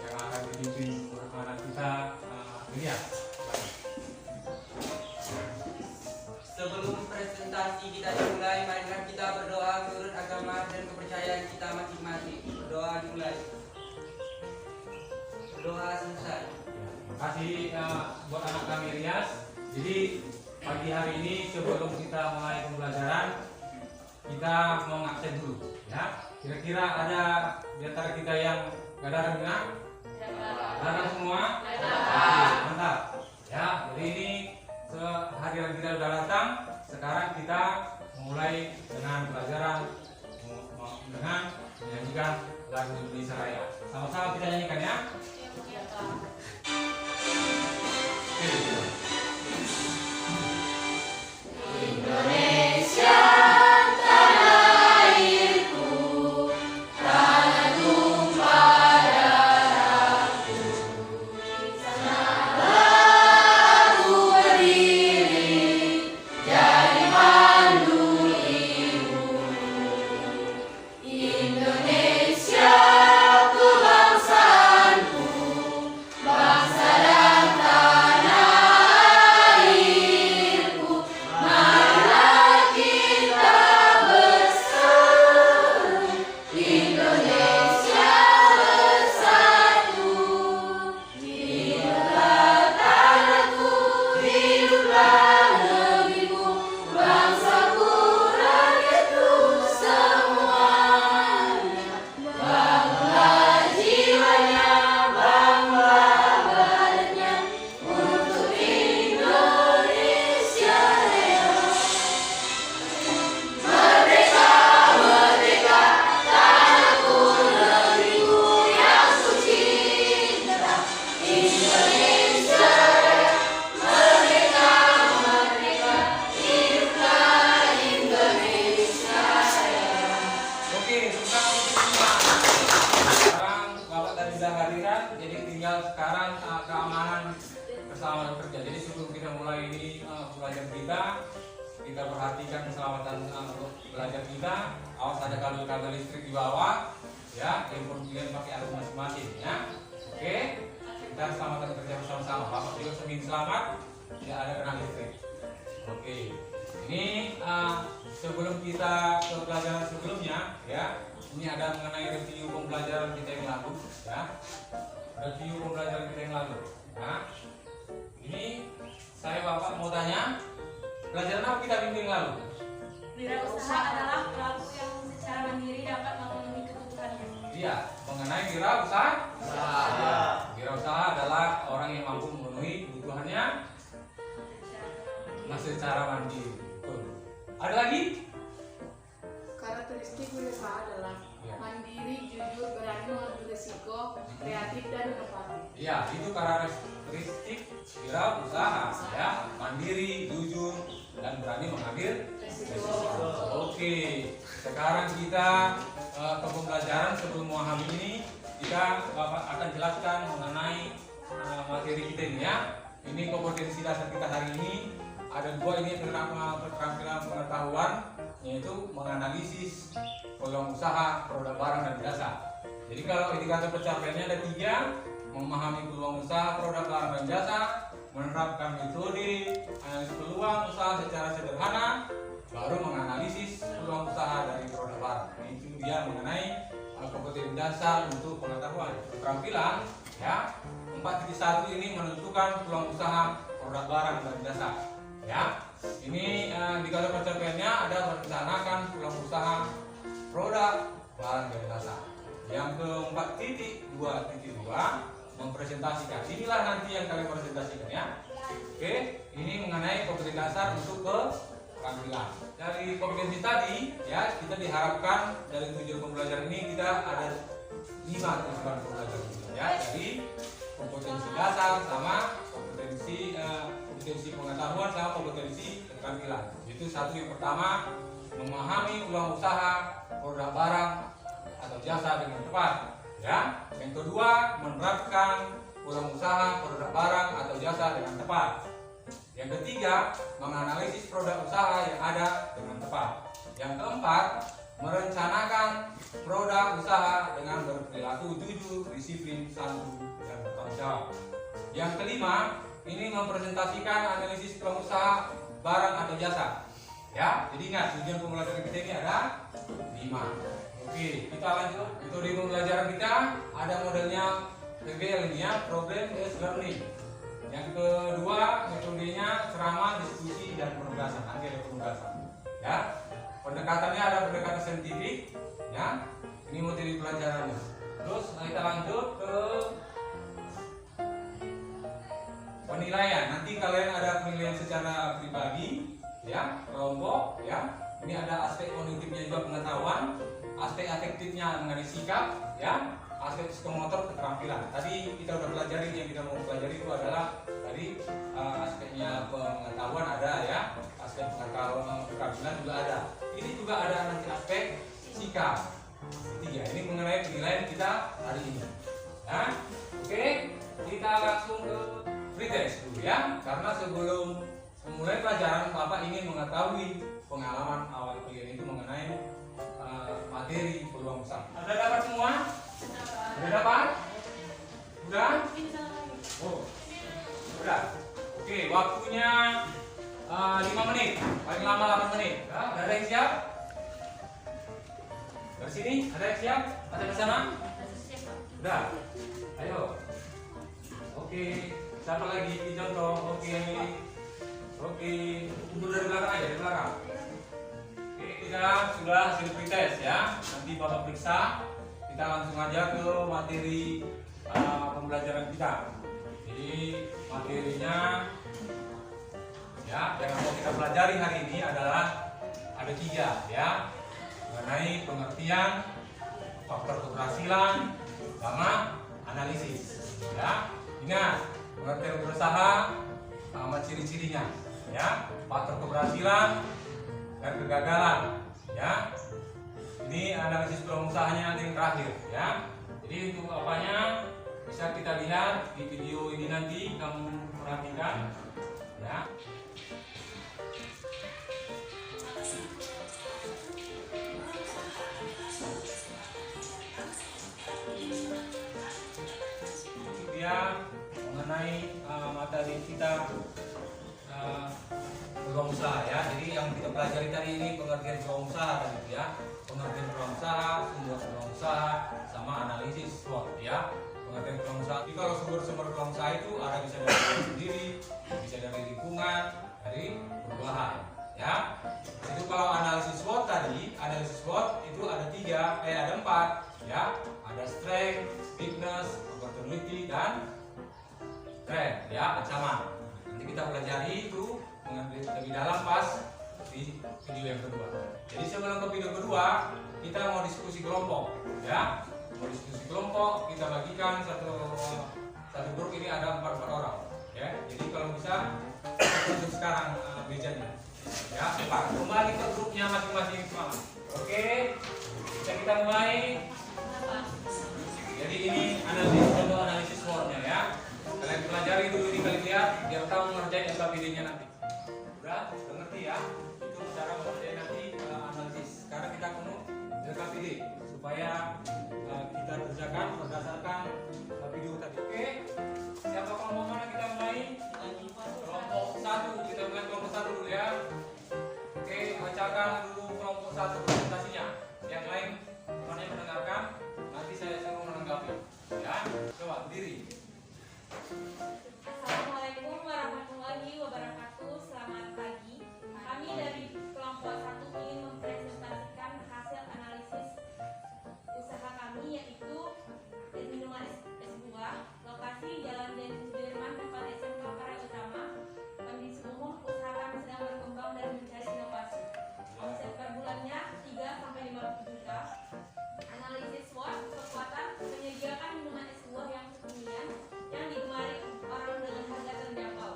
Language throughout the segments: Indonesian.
yang akan dibimbing anak kita lihat. Sebelum presentasi kita dimulai, marilah kita berdoa menurut agama dan kepercayaan kita masing-masing. Berdoa dimulai. Berdoa selesai. Terima kasih buat anak kami Rias. Jadi pagi hari ini sebelum kita mulai pembelajaran, kita mau ngabsen dulu, ya. Kira-kira ada di antara kita yang gak ada renang? Ada semua? Oke, mantap. Ya, jadi ini seharian kita sudah datang. Sekarang kita mulai dengan pelajaran dengan menyanyikan lagu Indonesia Raya. Sama-sama kita nyanyikan ya. Indonesia sekarang keamanan keselamatan kerja. Jadi sebelum kita mulai ini pelajaran kita perhatikan keselamatan untuk belajar kita. Awas ada kabel-kabel listrik di bawah, ya. Handphone kalian pakai arus masing-masing, ya. Oke, kita keselamatan kerja bersama-sama. Bapak juga semakin selamat, tidak ada kena listrik. Oke, ini sebelum kita ke pelajaran sebelumnya, ya. Ini ada mengenai review pembelajaran kita yang lalu, ya. Review pembelajaran kita yang lalu. Nah, ini saya Bapak mau tanya, pelajaran apa kita bimbing lalu? Wirausaha adalah pelaku yang secara mandiri dapat memenuhi kebutuhannya. Iya, mengenai wirausaha. Ya, wirausaha adalah orang yang mampu memenuhi kebutuhannya secara mandiri. Betul. Ada lagi? Karakteristik wirausaha adalah mandiri, jujur, berani mengambil risiko, kreatif dan inovatif. Iya, itu karakteristik wirausaha, ya. Mandiri, jujur, dan berani mengambil risiko. Oke, sekarang kita ke pembelajaran. Sebelum memahami ini, kita Bapak akan jelaskan mengenai materi kita ini, ya. Ini kompetensi dasar kita hari ini. Ada dua ini keterampilan pengetahuan, yaitu menganalisis peluang usaha, produk barang dan jasa. Jadi kalau indikator pencapaiannya ada 3: memahami peluang usaha, produk barang dan jasa, menerapkan metode analisis peluang usaha secara sederhana, baru menganalisis peluang usaha dari produk barang. Itu dia mengenai kompetensi dasar untuk pengetahuan keterampilan, ya. 4.1 ini menentukan peluang usaha, produk barang dan jasa. Ya, ini indikator pencapaiannya ada merencanakan peluang usaha, produk, barang dan jasa. Yang ke-4.2.2 mempresentasikan. Inilah nanti yang kalian presentasikan, ya. Oke, ini mengenai kompetensi dasar untuk keterampilan. Dari kompetensi tadi, ya, kita diharapkan dari tujuan pembelajaran ini kita ada 5 tujuan pembelajaran, ya. Jadi kompetensi dasar sama kompetensi pengetahuan sama kompetensi keterampilan. Itu satu, yang pertama memahami peluang usaha, produk barang atau jasa dengan tepat, ya. Yang kedua menerapkan peluang usaha, produk barang atau jasa dengan tepat. Yang ketiga menganalisis produk usaha yang ada dengan tepat. Yang keempat merencanakan produk usaha dengan berperilaku jujur, disiplin, santun, dan bertanggung jawab. Yang kelima, ini mempresentasikan analisis pengusaha barang atau jasa. Ya, jadi ingat tujuan pembelajaran kita ini ada 5. Oke, kita lanjut. Metode pembelajaran kita ada modelnya PBL ini ya, Problem Based Learning. Yang kedua, metodenya ceramah, diskusi, dan penugasan. Nanti ada penugasan. Ya, pendekatannya ada pendekatan saintifik. Ya, ini materi pelajarannya. Terus kita lanjut ke penilaian. Nanti kalian ada penilaian secara pribadi, ya, kelompok, ya. Ini ada aspek kognitifnya juga pengetahuan, aspek afektifnya mengenai sikap, ya, aspek psikomotor keterampilan. Tadi kita udah pelajari, yang kita mau pelajari itu adalah tadi aspeknya pengetahuan ada, ya, aspek pengetahuan keterampilan juga ada. Ini juga ada nanti aspek sikap. Ketiga, ini mengenai penilaian kita hari ini. Nah, oke, kita langsung ke pretest dulu ya, karena sebelum memulai pelajaran Bapak ingin mengetahui pengalaman awal kuliah itu mengenai materi peluang usaha. Ada dapat semua? Sudah dapat? Sudah? Oh, sudah. Oke, waktunya 5 menit, paling lama 8 menit. Nah, ada yang siap? Dari sini, ada yang siap? Ada di sana? Sudah. Ayo. Oke, siapa lagi? Contoh. Oke. Oke, mundur dari belakang aja, dari belakang. Oke, kita sudah hasil pretest ya. Nanti Bapak periksa. Kita langsung aja ke materi pembelajaran kita. Jadi materinya ya yang mau kita pelajari hari ini adalah ada 3 ya, mengenai pengertian, faktor keberhasilan, sama analisis. Ya, ingat pengertian berusaha sama ciri-cirinya. Ya, faktor keberhasilan dan kegagalan. Ya. Ini analisis peluang usahanya nanti yang terakhir ya. Jadi untuk apanya bisa kita lihat di video ini nanti, kamu perhatikan ya. Itu dia mengenai materi kita peluang usaha ya. Jadi yang kita pelajari tadi ini pengertian peluang usaha tadi ya. Pengertian peluang usaha, sumber peluang usaha, sama analisis SWOT ya. Pengertian peluang usaha. Jadi kalau sumber-sumber peluang usaha itu ada bisa dari diri sendiri, bisa dari lingkungan, dari perubahan ya. Itu kalau analisis SWOT tadi, analisis SWOT itu ada 4 ya. Ada strength, weakness, opportunity, dan threat ya, ancaman. Nanti kita pelajari itu lebih dalam pas di video yang kedua. Jadi sebelum ke video kedua, kita mau diskusi kelompok ya. Mau diskusi kelompok, kita bagikan satu grup ini ada 4 orang ya. Jadi kalau bisa untuk sekarang mejanya ya, 4. Kembali ke grupnya masing-masing semangat. Oke, kita mulai. Jadi ini analisis SWOT-nya ya. Kalian pelajari dulu ini, kalian lihat biar tahu mengerjain LKPD-nya nanti. Udah ngerti ya? Itu cara mengerjain nanti analisis. Sekarang kita penuh LKPD supaya kita kerjakan berdasarkan video tadi. Oke? Siapa kelompok mana kita mulai? Kelompok 1. Kita mulai kelompok 1 dulu ya. Oke, bacakan dulu kelompok 1 presentasinya. Yang lain mana yang mendengarkan? Nanti saya suruh menanggapi. Ya, coba berdiri. Assalamualaikum warahmatullahi wabarakatuh. Selamat pagi. Kami dari kelompok 1 ingin mempresentasikan hasil analisis usaha kami, yaitu minuman es buah, lokasi Jalan Jenderal Sudirman, tempat SMK Karya Utama. Kondisi umum, usaha kami sedang berkembang dan mencari inovasi. Omset per bulannya 3 sampai 50 juta. Analisis SWOT, kekuatan menyediakan minuman es buah yang kekinian yang digemari orang dengan harga terjangkau.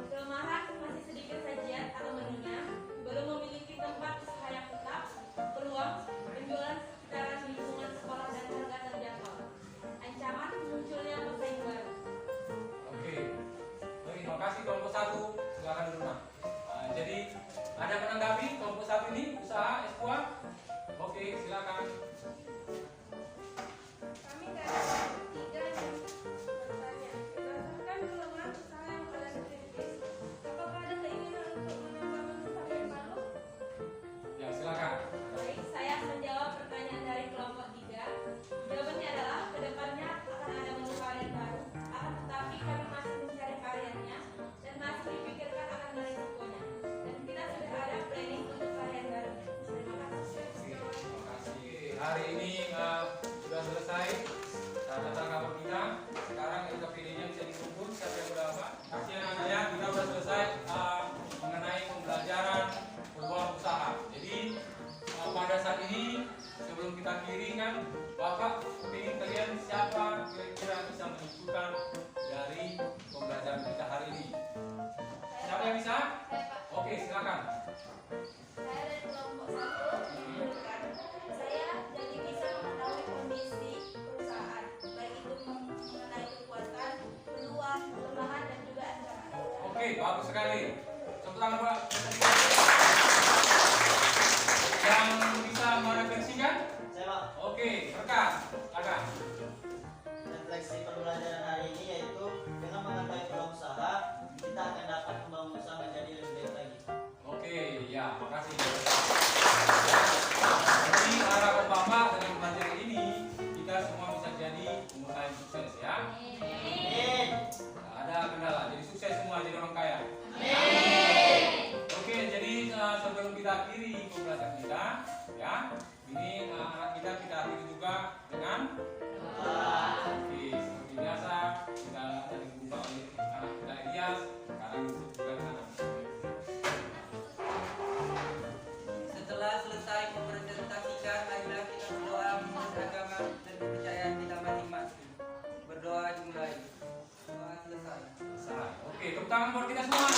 Kelemahan masih sedikit sajian atau menunya, belum memiliki tempat usaha yang tetap, peluang penjualan sekitaran lingkungan sekolah dan harga terjangkau. Saya dari kelompok 1 menyebutkan saya jadi bisa mengetahui kondisi perusahaan, baik itu mengenai kekuatan, peluang, kelemahan, dan juga ancaman. Oke, bagus sekali. Tepuk tangan Pak. Yang bisa merefleksikan? Saya Pak, Oke, rekan. Silakan. refleksi pembelajaran hari ini yaitu dengan mengetahui peluang usaha, kita akan dapat membangun usaha menjadi lebih baik lagi. Oke, ya, makasih. Jadi harapan Bapak dengan pelajaran ini kita semua bisa jadi pengusaha yang sukses ya. Amin. Nggak ada kendala, jadi sukses semua jadi orang kaya. Oke, jadi sebelum kita akhiri pembelajaran kita, ya, ini anak kita akhiri juga dengan oke, seperti biasa kita tadi dibuka oleh anak kita Elias, sekarang ditutup juga dengan anak kita. Setelah selesai mempresentasikan, marilah kita berdoa menurut agama dan kepercayaan kita masing-masing. Berdoa dimulai. Doa selesai. Selesai. Oke, tepuk tangan buat kita semua.